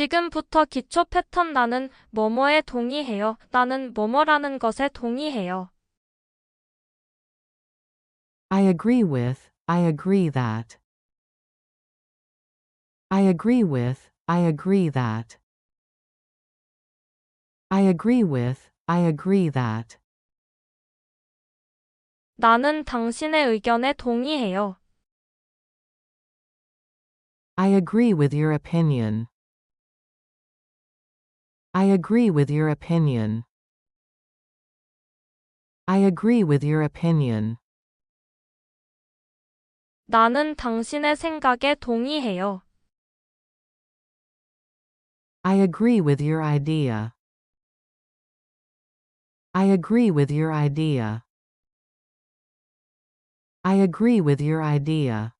지금부터 기초 패턴 나는 뭐뭐에 동의해요. 나는 뭐뭐라는 것에 동의해요. I agree with, I agree that. I agree with, I agree that. I agree with, I agree that. 나는 당신의 의견에 동의해요. I agree with your opinion. I agree with your opinion. I agree with your opinion. 나는 당신의 생각에 동의해요. I agree with your idea. I agree with your idea. I agree with your idea.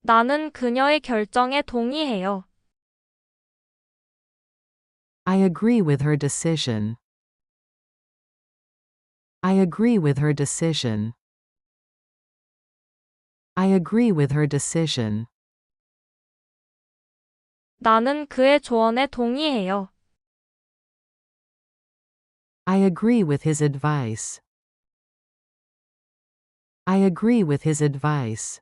나는 그녀의 결정에 동의해요. I agree with her decision. I agree with her decision. I agree with her decision. 나는 그의 조언에 동의해요. I agree with his advice. I agree with his advice.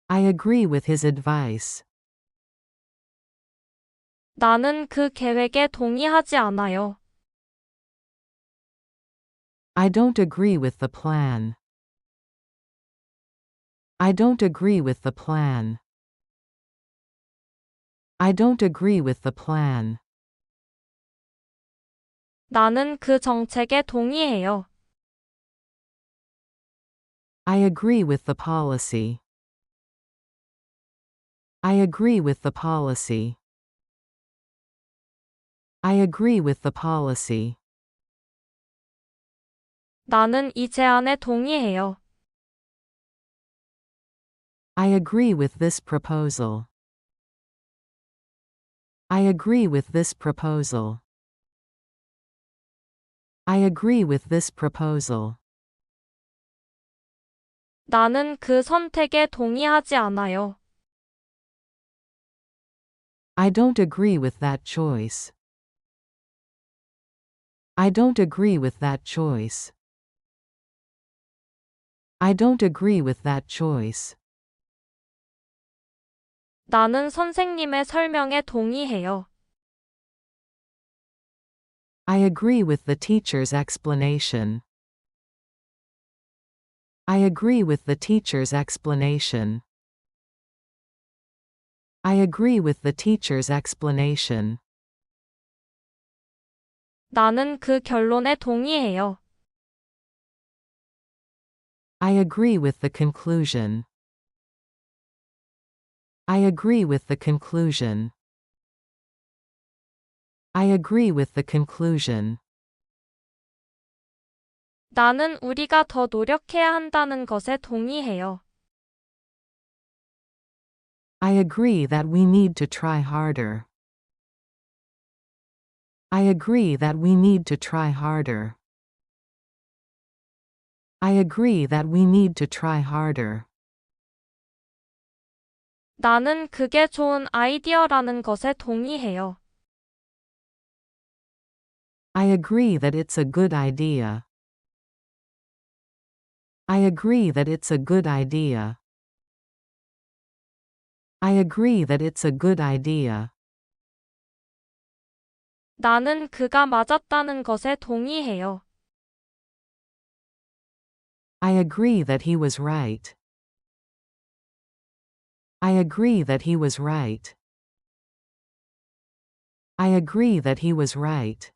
I agree with his advice. 나는 그 계획에 동의하지 않아요. I don't agree with the plan. I don't agree with the plan. I don't agree with the plan. 나는 그 정책에 동의해요. I agree with the policy. I agree with the policy. I agree with the policy. 나는 이 제안에 동의해요. I agree with this proposal. I agree with this proposal. I agree with this proposal. 나는 그 선택에 동의하지 않아요. I don't agree with that choice. I don't agree with that choice. I don't agree with that choice. 나는 선생님의 설명에 동의해요. I agree with the teacher's explanation. I agree with the teacher's explanation. I agree with the teacher's explanation. 나는 그 결론에 동의해요. I agree with the conclusion. I agree with the conclusion. I agree with the conclusion. 나는 우리가 더 노력해야 한다는 것에 동의해요. I agree that we need to try harder. I agree that we need to try harder. I agree that we need to try harder. 나는 그게 좋은 아이디어라는 것에 동의해요. I agree that it's a good idea. I agree that it's a good idea. I agree that it's a good idea. 나는 그가 맞았다는 것에 동의해요. I agree that he was right. I agree that he was right. I agree that he was right.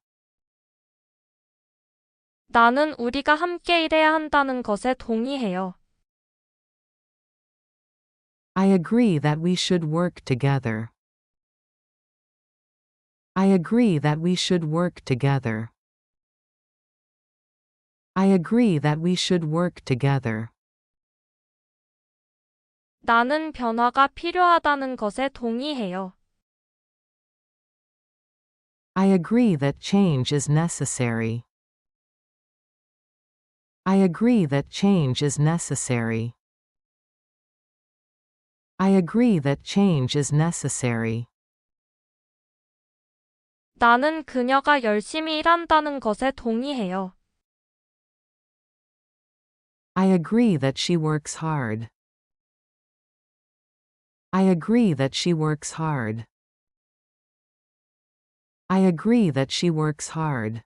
나는 우리가 함께 일해야 한다는 것에 동의해요. I agree that we should work together. I agree that we should work together. I agree that we should work together. 나는 변화가 필요하다는 것에 동의해요. I agree that change is necessary. I agree that change is necessary. I agree that change is necessary. 나는 그녀가 열심히 일한다는 것에 동의해요. I agree that she works hard. I agree that she works hard. I agree that she works hard.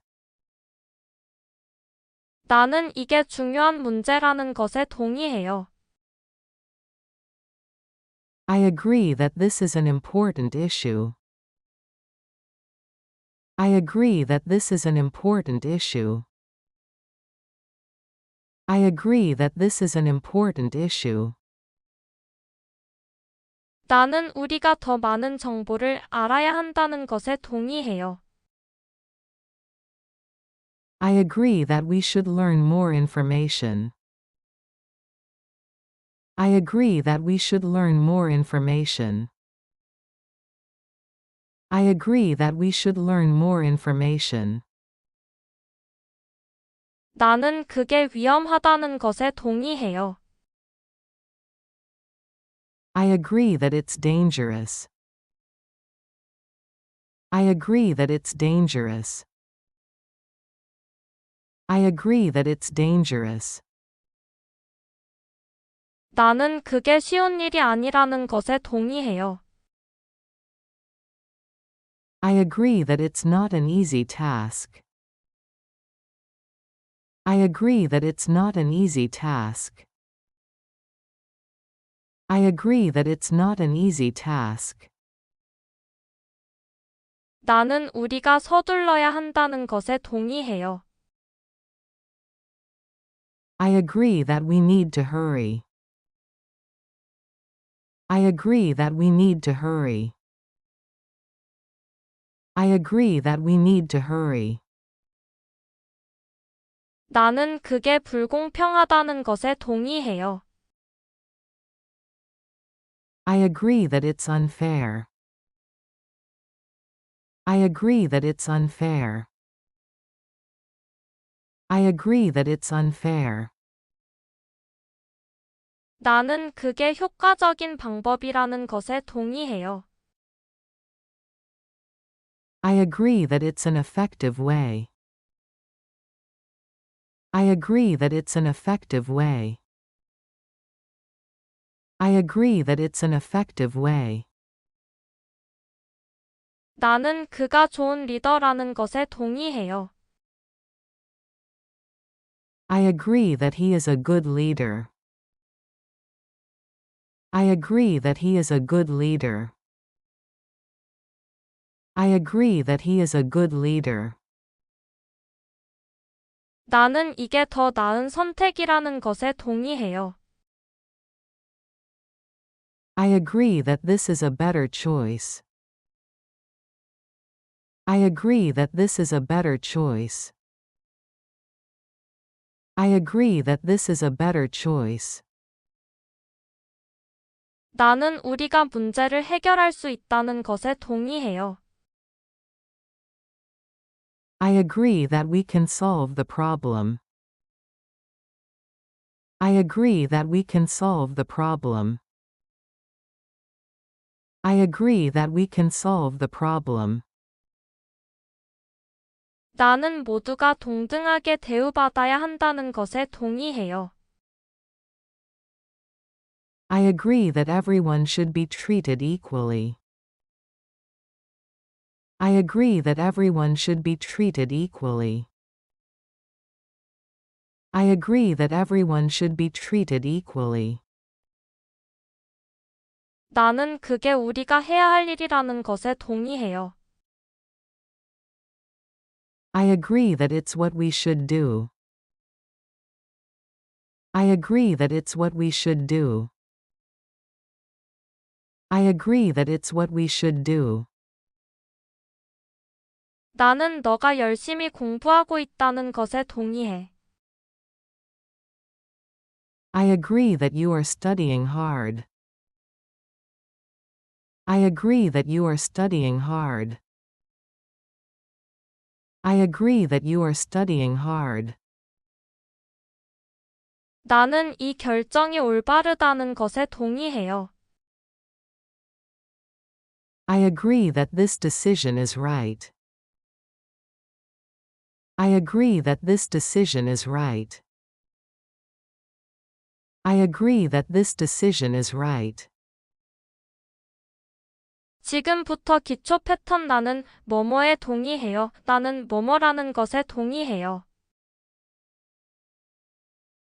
나는 이게 중요한 문제라는 것에 동의해요. I agree that this is an important issue. I agree that this is an important issue. I agree that this is an important issue. 나는 우리가 더 많은 정보를 알아야 한다는 것에 동의해요. I agree that we should learn more information. I agree that we should learn more information. I agree that we should learn more information. 나는 그게 위험하다는 것에 동의해요. I agree that it's dangerous. I agree that it's dangerous. I agree that it's dangerous. 나는 그게 쉬운 일이 아니라는 것에 동의해요. I agree that it's not an easy task. I agree that it's not an easy task. I agree that it's not an easy task. 나는 우리가 서둘러야 한다는 것에 동의해요. I agree that we need to hurry. I agree that we need to hurry. I agree that we need to hurry. 나는 그게 불공평하다는 것에 동의해요. I agree that it's unfair. I agree that it's unfair. I agree that it's unfair. 나는 그게 효과적인 방법이라는 것에 동의해요. I agree that it's an effective way. I agree that it's an effective way. I agree that it's an effective way. 나는 그가 좋은 리더라는 것에 동의해요. I agree that he is a good leader. I agree that he is a good leader. I agree that he is a good leader. 나는 이게 더 나은 선택이라는 것에 동의해요. I agree that this is a better choice. I agree that this is a better choice. I agree that this is a better choice. 나는 우리가 문제를 해결할 수 있다는 것에 동의해요. I agree that we can solve the problem. I agree that we can solve the problem. I agree that we can solve the problem. 나는 모두가 동등하게 대우받아야 한다는 것에 동의해요. I agree that everyone should be treated equally. I agree that everyone should be treated equally. I agree that everyone should be treated equally. 나는 그게 우리가 해야 할 일이라는 것에 동의해요. I agree that it's what we should do. I agree that it's what we should do. I agree that it's what we should do. 나는 너가 열심히 공부하고 있다는 것에 동의해. I agree that you are studying hard. I agree that you are studying hard. I agree that you are studying hard. 나는 이 결정이 올바르다는 것에 동의해요. agree that this decision is right. I agree that this decision is right. I agree that this decision is right. 지금부터 기초 패턴 나는 뭐뭐에 동의해요. 나는 뭐뭐라는 것에 동의해요.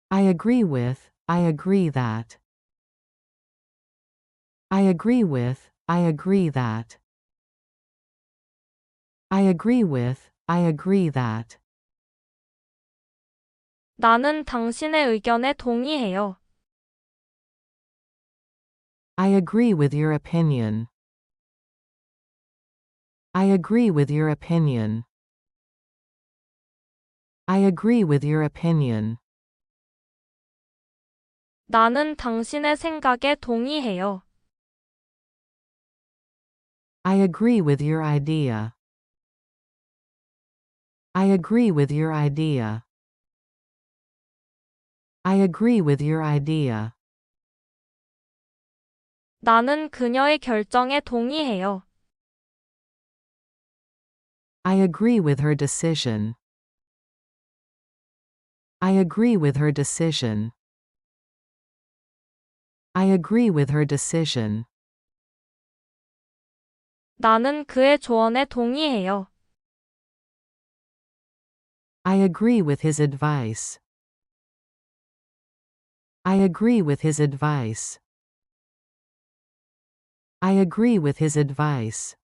I agree with, I agree that. I agree with, I agree that. I agree with, I agree that. 나는 당신의 의견에 동의해요. I agree with your opinion. I agree with your opinion. I agree with your opinion. 나는 당신의 생각에 동의해요. I agree with your idea. I agree with your idea. I agree with your idea. 나는 그녀의 결정에 동의해요. I agree with her decision. I agree with her decision. I agree with her decision. 나는 그의 조언에 동의해요. I agree with his advice. I agree with his advice. I agree with his advice.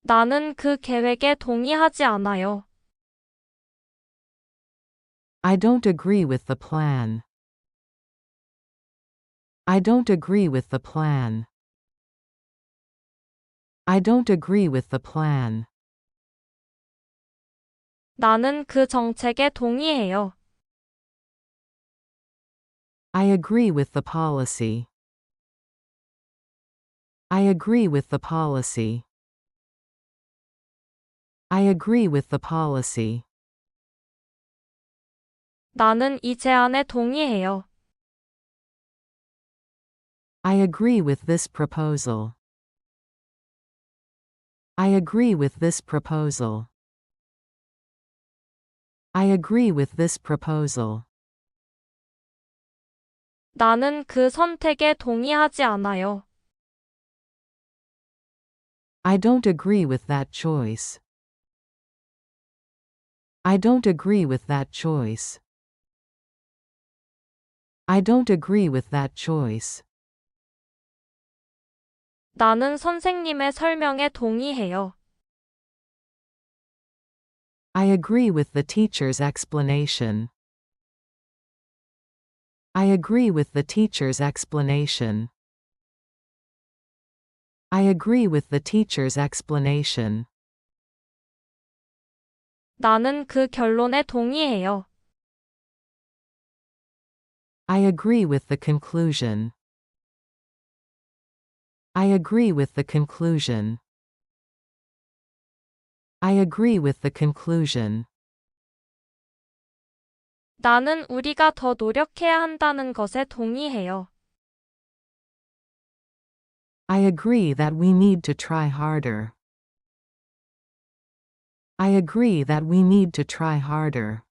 나는 그 계획에 동의하지 않아요. I don't agree with the plan. I don't agree with the plan. I don't agree with the plan. 나는 그 정책에 동의해요. I agree with the policy. I agree with the policy. I agree with the policy. 나는 이 제안에 동의해요. I agree with this proposal. I agree with this proposal. I agree with this proposal. 나는 그 선택에 동의하지 않아요. I don't agree with that choice. I don't agree with that choice. I don't agree with that choice. 나는 선생님의 설명에 동의해요. I agree with the teacher's explanation. I agree with the teacher's explanation. I agree with the teacher's explanation. 나는 그 결론에 동의해요. I agree with the conclusion. I agree with the conclusion. I agree with the conclusion. 나는 우리가 더 노력해야 한다는 것에 동의해요. I agree that we need to try harder. I agree that we need to try harder.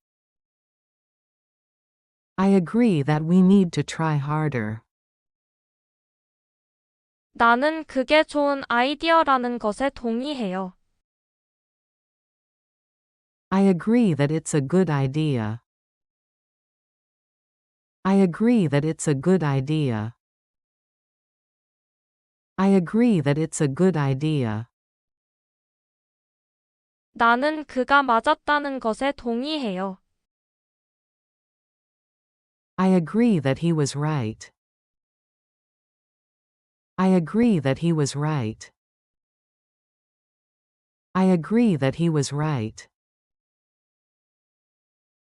I agree that we need to try harder. 나는 그게 좋은 아이디어라는 것에 동의해요. I agree that it's a good idea. I agree that it's a good idea. I agree that it's a good idea. 나는 그가 맞았다는 것에 동의해요. I agree that he was right. I agree that he was right. I agree that he was right.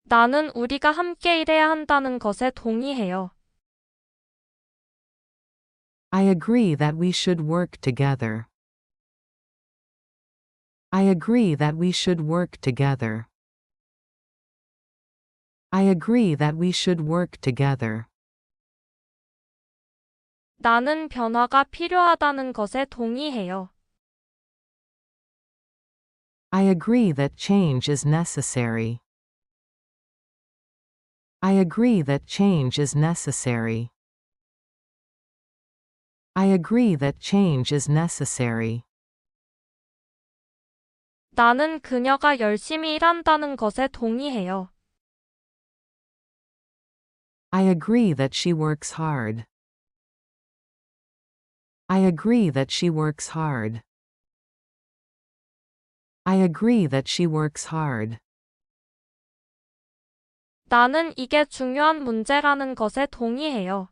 나는 우리가 함께 일해야 한다는 것에 동의해요. I agree that we should work together. I agree that we should work together. I agree that we should work together. 나는 변화가 필요하다는 것에 동의해요. I agree that change is necessary. I agree that change is necessary. I agree that change is necessary. 나는 그녀가 열심히 일한다는 것에 동의해요. I agree that she works hard. I agree that she works hard. I agree that she works hard. 나는 이게 중요한 문제라는 것에 동의해요.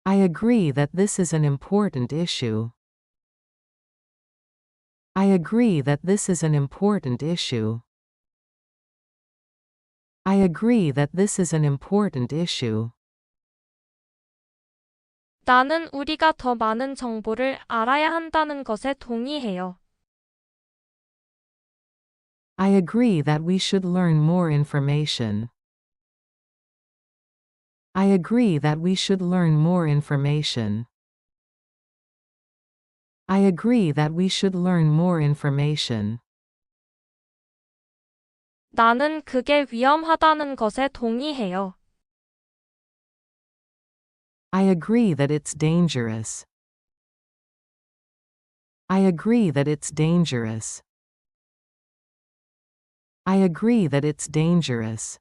I agree that this is an important issue. I agree that this is an important issue. I agree that this is an important issue. 나는 우리가 더 많은 정보를 알아야 한다는 것에 동의해요. I agree that we should learn more information. I agree that we should learn more information. I agree that we should learn more information. 나는 그게 위험하다는 것에 동의해요. I agree that it's dangerous. I agree that it's dangerous. I agree that it's dangerous.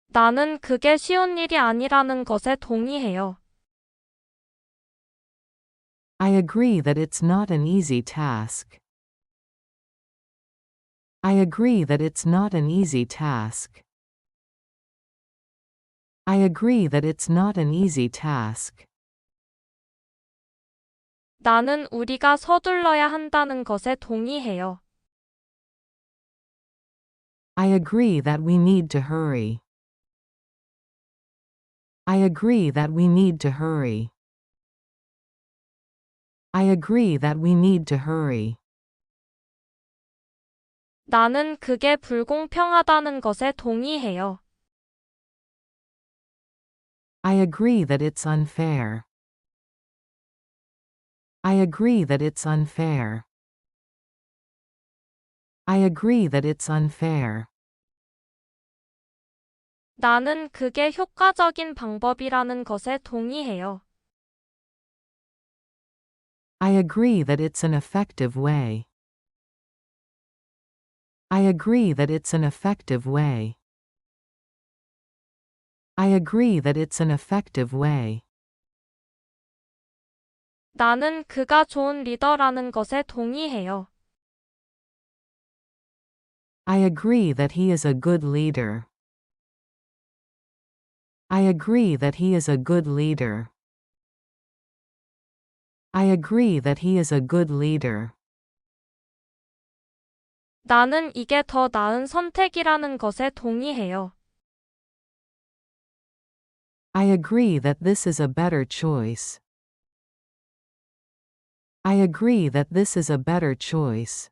나는 그게 쉬운 일이 아니라는 것에 동의해요. I agree that it's not an easy task. I agree that it's not an easy task. I agree that it's not an easy task. 나는 우리가 서둘러야 한다는 것에 동의해요. I agree that we need to hurry. I agree that we need to hurry. I agree that we need to hurry. 나는 그게 불공평하다는 것에 동의해요. I agree that it's unfair. I agree that it's unfair. I agree that it's unfair. 나는 그게 효과적인 방법이라는 것에 동의해요. I agree that it's an effective way. I agree that it's an effective way. I agree that it's an effective way. 나는 그가 좋은 리더라는 것에 동의해요. I agree that he is a good leader. I agree that he is a good leader. I agree that he is a good leader. 나는 이게 더 나은 선택이라는 것에 동의해요. I agree that this is a better choice. I agree that this is a better choice.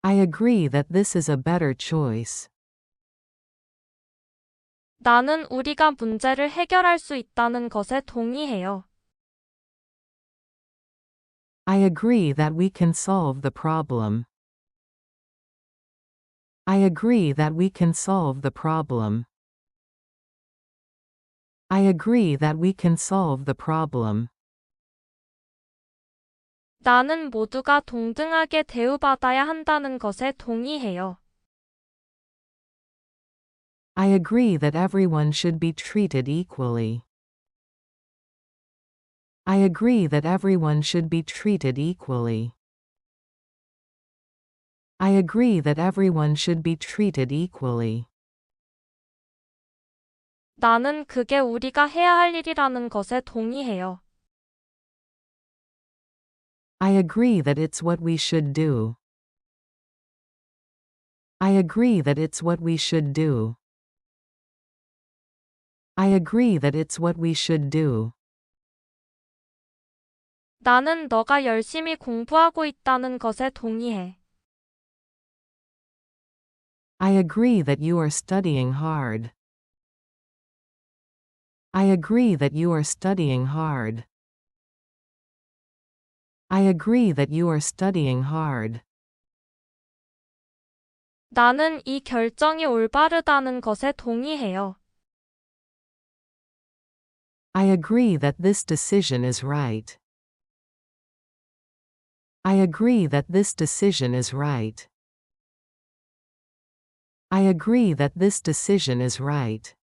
I agree that this is a better choice. 나는 우리가 문제를 해결할 수 있다는 것에 동의해요. I agree that we can solve the problem. I agree that we can solve the problem. I agree that we can solve the problem. 나는 모두가 동등하게 대우받아야 한다는 것에 동의해요. I agree that everyone should be treated equally. I agree that everyone should be treated equally. I agree that everyone should be treated equally. 나는 그게 우리가 해야 할 일이라는 것에 동의해요. I agree that it's what we should do. I agree that it's what we should do. I agree that it's what we should do. 나는 너가 열심히 공부하고 있다는 것에 동의해. I agree that you are studying hard. I agree that you are studying hard. I agree that you are studying hard. 나는 이 결정이 올바르다는 것에 동의해요. I agree that this decision is right. I agree that this decision is right. I agree that this decision is right.